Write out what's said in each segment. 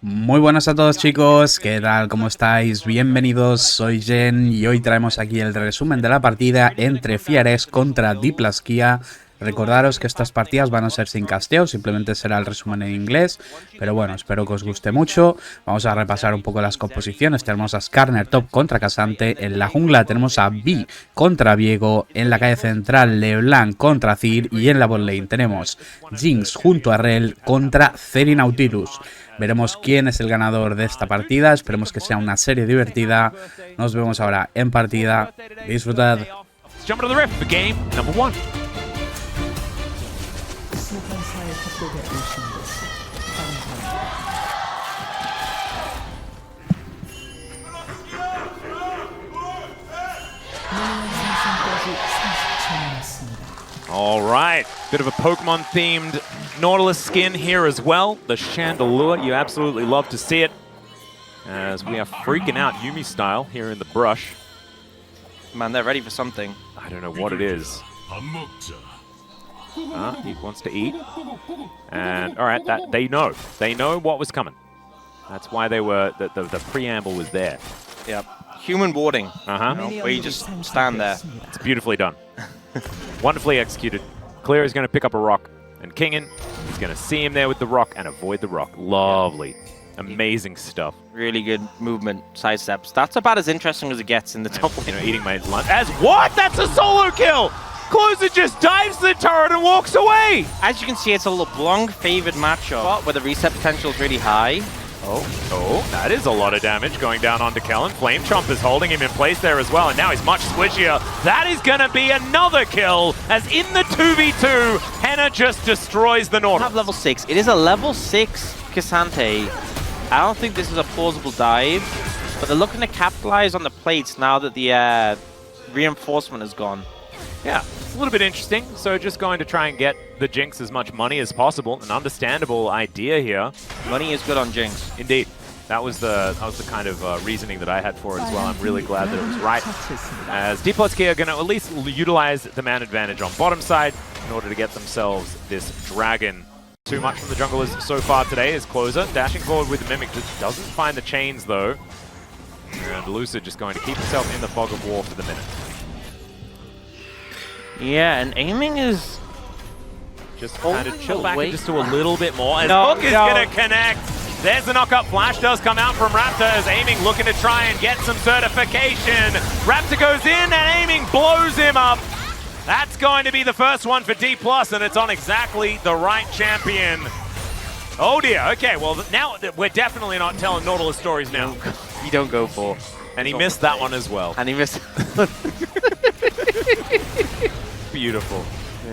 Muy buenas a todos, chicos, ¿qué tal? ¿Cómo estáis? Bienvenidos, soy Jen y hoy traemos aquí el resumen de la partida entre FEARX contra W2D4 Kia. Recordaros que estas partidas van a ser sin casteo, simplemente será el resumen en inglés, pero bueno, espero que os guste mucho. Vamos a repasar un poco las composiciones. Tenemos a Skarner top contra Casante, en la jungla tenemos a Vi contra Viego, en la calle central LeBlanc contra Cir y en la botlane tenemos Jinx junto a Rel contra Nautilus. Veremos quién es el ganador de esta partida, esperemos que sea una serie divertida. Nos vemos ahora en partida, disfrutad. All right, bit of a Pokemon-themed Nautilus skin here as well. The Chandelier, you absolutely love to see it. As we are freaking out Yumi style here in the brush. Man, they're ready for something. I don't know what it is. He wants to eat. And all right, that they know what was coming. That's why they were the preamble was there. Yep. Human warding. Where you just stand there. It's beautifully done. Wonderfully executed. Clear is going to pick up a rock, and Kingen is going to see him there with the rock and avoid the rock. Lovely. Amazing stuff. Really good movement, sidesteps. That's about as interesting as it gets in the top lane. You know, eating my lunch. As what? That's a solo kill! Closer just dives the turret and walks away! As you can see, it's a LeBlanc favored matchup where the reset potential is really high. Oh, that is a lot of damage going down onto Kellen. Flame Chomp is holding him in place there as well, and now he's much squishier. That is going to be another kill, as in the 2v2, Henna just destroys the Nautilus. Have level 6. It is a level 6 Casante. I don't think this is a plausible dive, but they're looking to capitalize on the plates now that the reinforcement is gone. Yeah, it's a little bit interesting. So just going to try and get the Jinx as much money as possible. An understandable idea here. Money is good on Jinx. Indeed. That was the kind of reasoning that I had for it as well. I'm really glad that it was right. As W2D4 Kia are going to at least utilize the man advantage on bottom side in order to get themselves this dragon. Too much from the junglers so far today is Closer. Dashing forward with the Mimic, just doesn't find the chains though. And Lucid just going to keep himself in the fog of war for the minute. Yeah, and aiming is just kind of chill back and just do a little bit more. As No, Hook is going to connect. There's the knock-up. Flash does come out from Raptor as aiming looking to try and get some certification. Raptor goes in and aiming blows him up. That's going to be the first one for D+, and it's on exactly the right champion. Oh dear, okay, well now we're definitely not telling Nautilus stories now. You don't go for. And he missed that one as well. And he missed. Beautiful.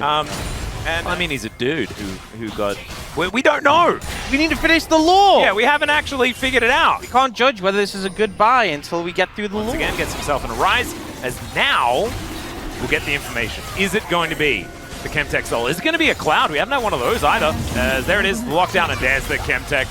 And I mean, he's a dude who got... We don't know! We need to finish the lore! Yeah, we haven't actually figured it out. We can't judge whether this is a good buy until we get through the Once lore. again, gets himself in a rise, as now we'll get the information. Is it going to be the Chemtech Soul? Is it going to be a Cloud? We haven't had one of those either. There it is, the lockdown, and there's the Chemtech.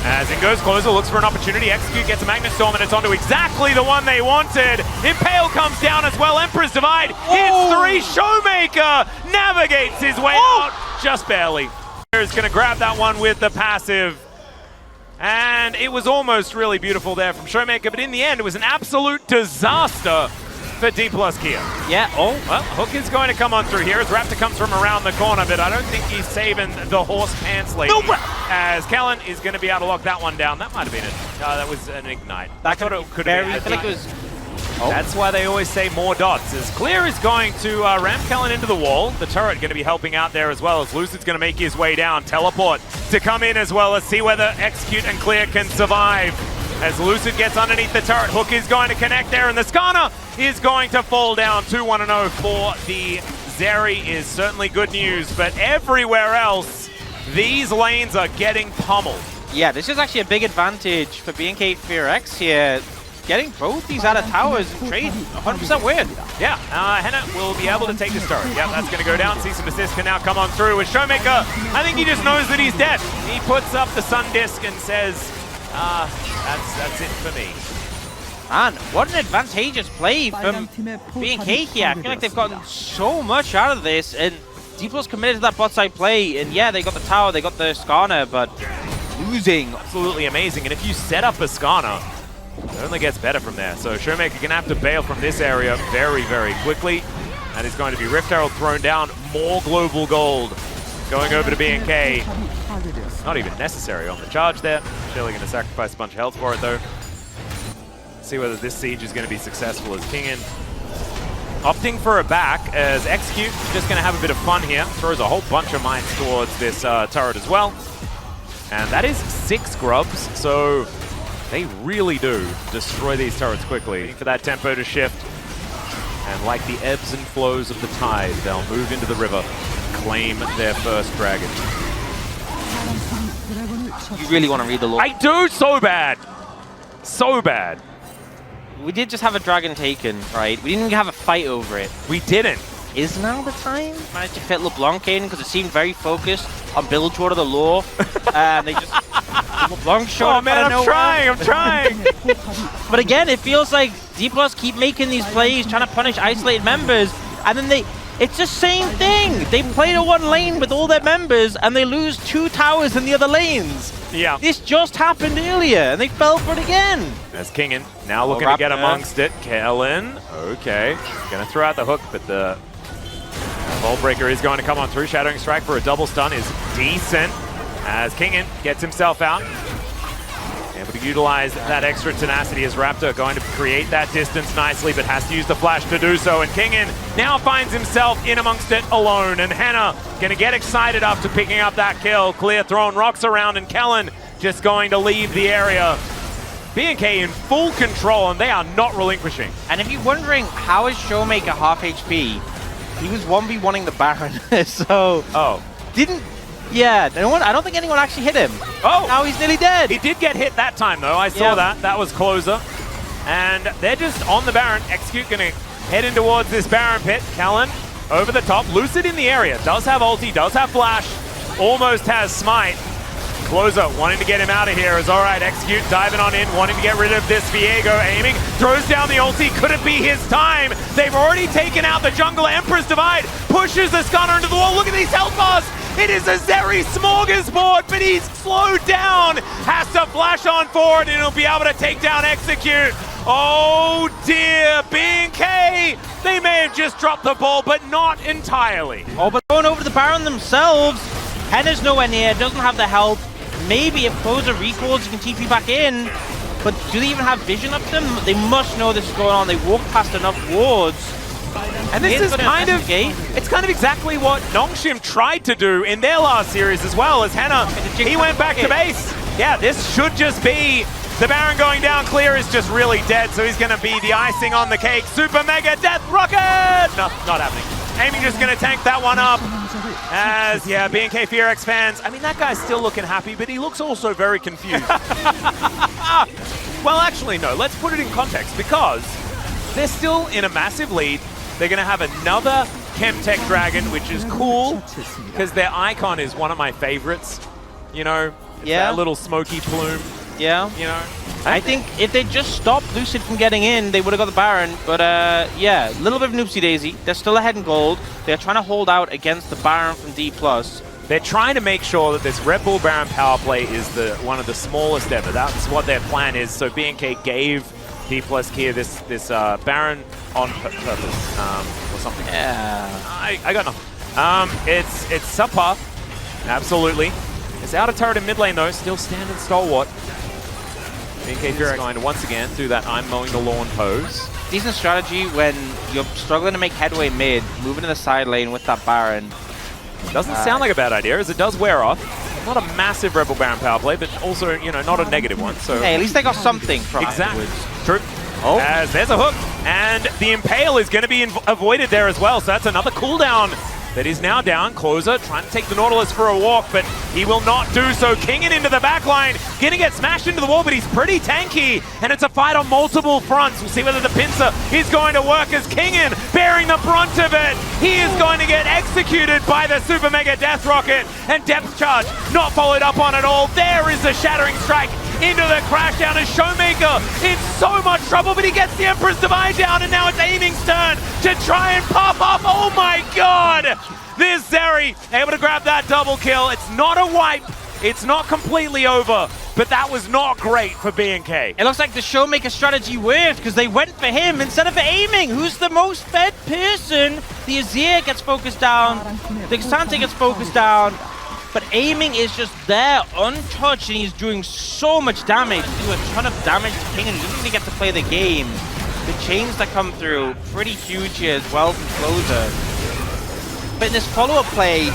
As it goes Closer, looks for an opportunity. Execute gets a Magnet Storm, and it's onto exactly the one they wanted. Impale comes down as well. Emperor's Divide hits 3. Showmaker navigates his way out just barely. Is going to grab that one with the passive. And it was almost really beautiful there from Showmaker, but in the end, it was an absolute disaster for W2D4 Kia. Yeah, Well, Hook is going to come on through here as Raptor comes from around the corner, but I don't think he's saving the horse pants lady. No, as Kellen is going to be able to lock that one down. That might have been it. That was an Ignite. I thought it could have been. I feel like it was... That's why they always say more dots. As Clear is going to ram Kellen into the wall. The turret going to be helping out there as well, as Lucid's going to make his way down. Teleport to come in as well, as see whether Execute and Clear can survive. As Lucid gets underneath the turret, Hook is going to connect there, and the Skarner is going to fall down. 2-1-0 for the Zeri is certainly good news, but everywhere else, these lanes are getting pummeled. Yeah, this is actually a big advantage for BNK FEARX here. Getting both these out of towers and trade 100% win. Yeah, Henna will be able to take this turret. Yeah, that's going to go down. Cease and Desist can now come on through with Showmaker. I think he just knows that he's dead. He puts up the Sun Disc and says, that's it for me. Man, what an advantageous play from BNK here. I feel like they've gotten so much out of this, and D+ committed to that bot side play, and yeah, they got the tower, they got the Skarner, but oozing. Absolutely amazing. And if you set up Ascana, it only gets better from there. So Showmaker gonna have to bail from this area very, very quickly. And it's going to be Rift Herald thrown down. More global gold going over to BNK. Not even necessary on the charge there. Surely gonna sacrifice a bunch of health for it though. See whether this siege is gonna be successful as Kingin opting for a back as Execute just gonna have a bit of fun here. Throws a whole bunch of mines towards this turret as well. And that is 6 grubs, so they really do destroy these turrets quickly. Waiting for that tempo to shift. And like the ebbs and flows of the tide, they'll move into the river, claim their first dragon. You really want to read the lore? I do so bad! So bad. We did just have a dragon taken, right? We didn't even have a fight over it. We didn't. Is now the time? Managed to fit LeBlanc in because it seemed very focused on Bilgewater the lore. And they just... LeBlanc showed Oh man, I'm trying! But again, it feels like DLUS keep making these plays, trying to punish isolated members, and then it's the same thing. They play to one lane with all their members, and they lose 2 towers in the other lanes. Yeah. This just happened earlier, and they fell for it again. There's Kingin, now looking to get amongst it. Kellen, okay. Gonna throw out the hook, but the Ball Breaker is going to come on through. Shattering Strike for a double stun is decent, as Kingin gets himself out. Able to utilize that extra tenacity as Raptor going to create that distance nicely, but has to use the flash to do so. And Kingin now finds himself in amongst it alone. And Hannah going to get excited after picking up that kill. Clear throwing rocks around, and Kellen just going to leave the area. BNK in full control, and they are not relinquishing. And if you're wondering how is Showmaker half HP, he was 1v1ing the Baron, so... Oh. Yeah, I don't think anyone actually hit him. Oh! Now he's nearly dead. He did get hit that time, though. I saw that. That was closer. And they're just on the Baron. Execute going to head in towards this Baron pit. Callan over the top. Lucid in the area. Does have ulti, does have flash. Almost has smite. Closer wanting to get him out of here is all right. Execute diving on in, wanting to get rid of this Viego. Aiming, throws down the ulti. Could it be his time? They've already taken out the jungle. Emperor's Divide pushes the Stunner into the wall. Look at these health bars. It is a Zeri smorgasbord, but he's slowed down. Has to flash on forward, and he'll be able to take down Execute. Oh dear, BNK. They may have just dropped the ball, but not entirely. Oh, but going over to the Baron themselves. Henna's nowhere near, doesn't have the help. Maybe if Closer recalls, you can TP back in. But do they even have vision up to them? They must know this is going on. They walked past enough wards. And this is kind of, it's kind of exactly what Nongshim tried to do in their last series as well, as Hannah, he went back to base. Yeah, this should just be the Baron going down. Clear is just really dead, so he's going to be the icing on the cake. Super Mega Death Rocket! No, not happening. Aiming just going to tank that one up. As, yeah, BNK FEARX fans, I mean, that guy's still looking happy, but he looks also very confused. Well, actually, no, let's put it in context, because they're still in a massive lead. They're going to have another Chemtech Dragon, which is cool, because their icon is one of my favorites. You know, it's that little smoky plume. Yeah. You know? I think if they just stopped Lucid from getting in, they would have got the Baron. But yeah, a little bit of an oopsie daisy. They're still ahead in gold. They're trying to hold out against the Baron from D+. They're trying to make sure that this Red Bull Baron power play is one of the smallest ever. That's what their plan is. So BNK gave D+ Kia this Baron on purpose or something. Yeah. I got nothing. It's subpar. Absolutely. It's out of turret in mid lane though. Still standing stalwart. BNK FEARX going to once again do that I'm mowing the lawn pose. Decent strategy when you're struggling to make headway mid, moving to the side lane with that Baron. Doesn't sound like a bad idea, as it does wear off. Not a massive Rebel Baron power play, but also, you know, not a negative one. So hey, at least they got something from exactly. afterwards. True. Oh. As there's a hook, and the Impale is going to be avoided there as well. So that's another cooldown that is now down. Closer trying to take the Nautilus for a walk, but he will not do so. Kingin into the back line, gonna get smashed into the wall, but he's pretty tanky, and it's a fight on multiple fronts. We'll see whether the pincer is going to work, as Kingin bearing the brunt of it. He is going to get executed by the Super Mega Death Rocket, and Depth Charge not followed up on at all. There is the Shattering Strike into the crash down as Showmaker in so much trouble, but he gets the Emperor's Divide down, and now it's Aiming's turn to try and pop off. Oh my god! This Zeri able to grab that double kill. It's not a wipe It's not completely over, but that was not great for B&K. It looks like the Showmaker strategy worked because they went for him instead of aiming. Who's the most fed person? The Azir gets focused down, the Xante gets focused down, but aiming is just there, untouched, and he's doing so much damage. He's doing a ton of damage to King, and he doesn't even get to play the game. The chains that come through, pretty huge here as well from Closer. But in this follow-up play,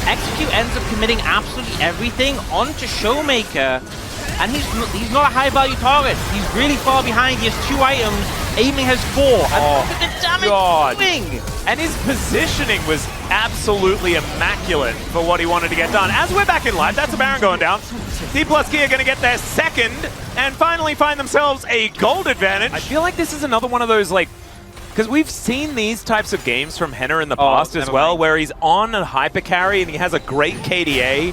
Execute ends up committing absolutely everything onto Showmaker, and he's not a high-value target. He's really far behind. He has 2 items. Aiming has 4. And look at the damage doing. And his positioning was absolutely immaculate for what he wanted to get done. As we're back in live, that's a Baron going down. DLUS Kia going to get their second and finally find themselves a gold advantage. I feel like this is another one of those, like, because we've seen these types of games from Henner in the past as well, where he's on a hyper carry and he has a great KDA,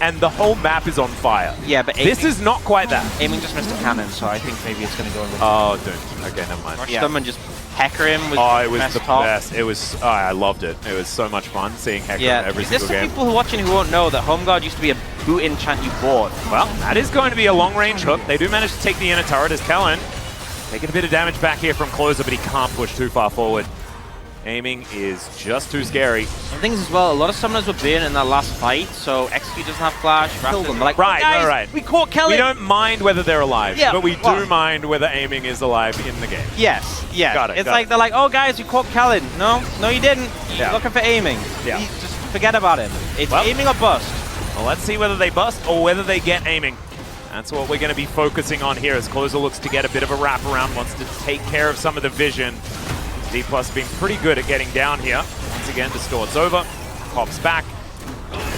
and the whole map is on fire. Yeah, but this is not quite that. Aiming just missed a cannon, so I think maybe it's going to go over. Oh, dude. Okay, never mind. Rush them and just hecker him with it was the best. It was, I loved it. It was so much fun seeing hecker every single game. There's some people who are watching who won't know that Home Guard used to be a boot enchant you bought. Well, that is going to be a long-range hook. They do manage to take the inner turret as Kellen taking a bit of damage back here from Closer, but he can't push too far forward. Aiming is just too scary. And things as well, a lot of summoners were burnt in that last fight, so Execute doesn't have flash. Killed them. Like, right. We caught Kellen. We don't mind whether they're alive, but we do mind whether Aiming is alive in the game. Yes. Got it. It's like they're like, oh guys, we caught Kellen. No, you didn't. You're looking for Aiming. Yeah. Just forget about him. It's Aiming or bust. Well, let's see whether they bust or whether they get Aiming. That's what we're going to be focusing on here as Closer looks to get a bit of a wraparound, wants to take care of some of the vision. DLUS being pretty good at getting down here. Once again, distorts over, pops back.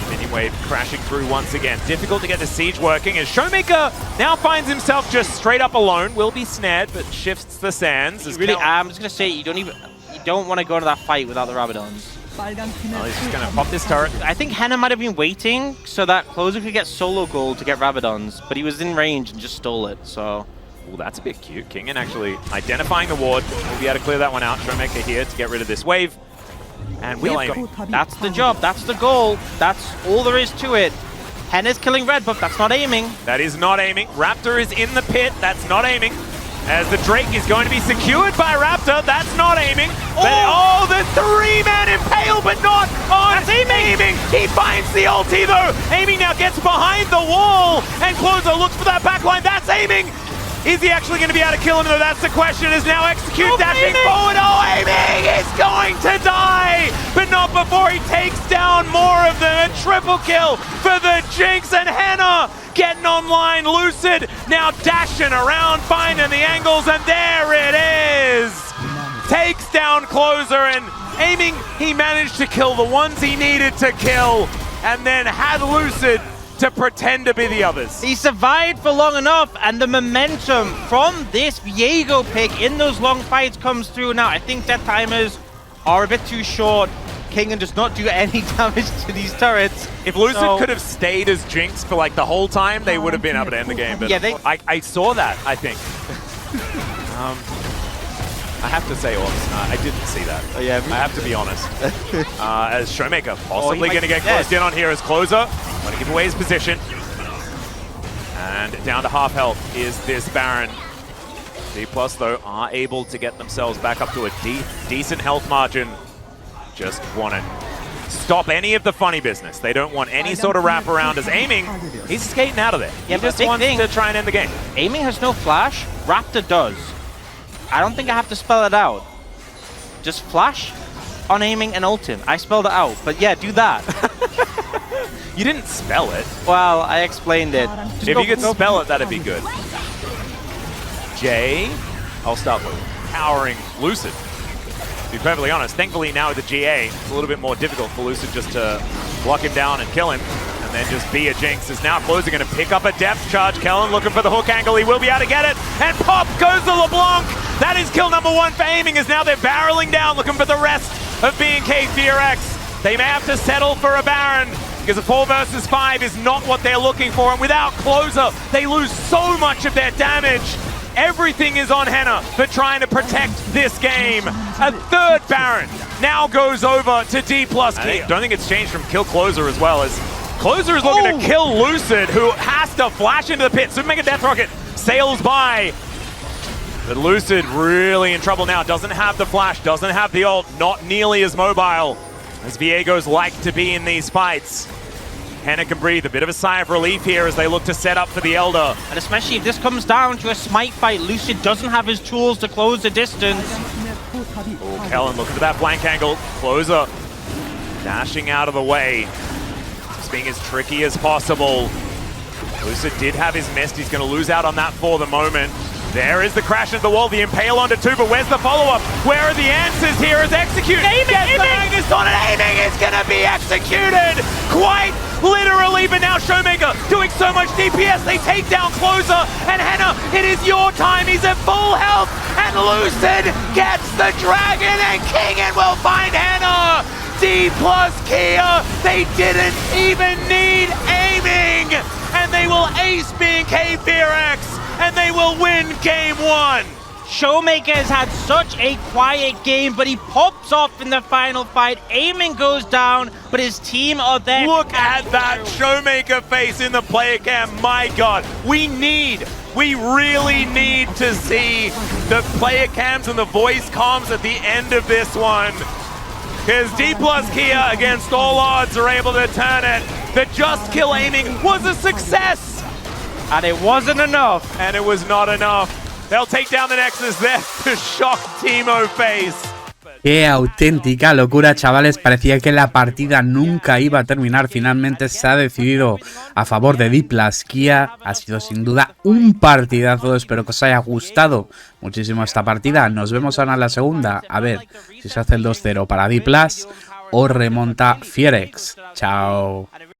Minion wave crashing through once again. Difficult to get the siege working as Showmaker now finds himself just straight up alone. Will be snared, but shifts the sands. Really, I'm just going to say, you don't want to go to that fight without the Rabadons. Well, he's just going to pop this turret. I think Henna might have been waiting so that Closer could get solo gold to get Rabadons, but he was in range and just stole it, so... Ooh, that's a bit cute. Kingen actually identifying the ward. We'll be able to clear that one out. Showmaker here to get rid of this wave. And we'll aim. That's the job. That's the goal. That's all there is to it. Henna's killing red, but that's not aiming. That is not aiming. Raptor is in the pit. That's not aiming. As the Drake is going to be secured by Raptor. That's not aiming. But, the 3-man impale, but not on aiming. He finds the ulti though. Aiming now gets behind the wall. And Closer looks for that backline. That's aiming. Is he actually going to be able to kill him though? That's the question. Is now Execute dashing forward. Aiming is going to die, but not before he takes down more of them. A triple kill for the Jinx, and Henna getting online. Lucid now dashing around, finding the angles, and there it is. Takes down Closer, and Aiming, he managed to kill the ones he needed to kill, and then had Lucid to pretend to be the others. He survived for long enough, and the momentum from this Viego pick in those long fights comes through. Now, I think death timers are a bit too short. Kingen does not do any damage to these turrets. If Lucid could have stayed as Jinx for like the whole time, they would have been able to end the game. But yeah, I saw that, I think. I have to say, I didn't see that. Yeah, I have to be honest. As Showmaker possibly going to get closed in on here as Closer. Going to give away his position. And down to half health is this Baron. DLUS, though, are able to get themselves back up to a decent health margin. Just want to stop any of the funny business. They don't want any sort of wraparound as Aiming. He's skating out of there. Yeah, he just wants to try and end the game. Aiming has no flash. Raptor does. I don't think I have to spell it out. Just flash on Aiming and ult him. I spelled it out, but yeah, do that. You didn't spell it. Well, I explained it. If you could spell it, that'd be good. J, I'll start with powering Lucid. To be perfectly honest, thankfully now with the GA, it's a little bit more difficult for Lucid just to block him down and kill him. And then just be a Jinx. Is now Closer going to pick up a depth charge. Kellen looking for the hook angle. He will be able to get it. And pop goes the LeBlanc. That is kill number 1 for Aiming, as now they're barreling down looking for the rest of B&K FEARX. They may have to settle for a Baron, because a 4 versus 5 is not what they're looking for. And without Closer, they lose so much of their damage. Everything is on Henna for trying to protect this game. A 3rd Baron now goes over to DLUS Kia. I don't think it's changed from kill Closer as well, as Closer is looking to kill Lucid, who has to flash into the pit. Super Mega Death Rocket sails by. But Lucid really in trouble now. Doesn't have the flash, doesn't have the ult, not nearly as mobile as Viegos like to be in these fights. Henna can breathe a bit of a sigh of relief here as they look to set up for the Elder. And especially if this comes down to a smite fight, Lucid doesn't have his tools to close the distance. Oh, Kellen, look at that flank angle. Closer dashing out of the way. Just being as tricky as possible. Lucid did have his mist. He's going to lose out on that for the moment. There is the crash into the wall, the impale onto two, but where's the follow-up? Where are the answers here as executed? Aiming! Magnus on it, aiming is going to be executed! Quite literally, but now Showmaker doing so much DPS, they take down Closer, and Henna, it is your time, he's at full health, and Lucid gets the dragon, and Kingen will find Henna! D plus Kia, they didn't even need aiming, and they will ace BNK FEARX, and they will win game one. Showmaker has had such a quiet game, but he pops off in the final fight. Aiming goes down, but his team are there. Look at that Showmaker face in the player cam. My God, we really need to see the player cams and the voice comms at the end of this one. Because D plus Kia, against all odds, are able to turn it. The just kill aiming was a success. And it wasn't enough. And it was not enough. They'll take down the Nexus there to shock Timo Face. Qué auténtica locura, chavales. Parecía que la partida nunca iba a terminar. Finalmente se ha decidido a favor de D plus Kia. Ha sido sin duda un partidazo. Espero que os haya gustado muchísimo esta partida. Nos vemos ahora en la segunda. A ver si se hace el 2-0 para D plus o remonta FEARX. Chao.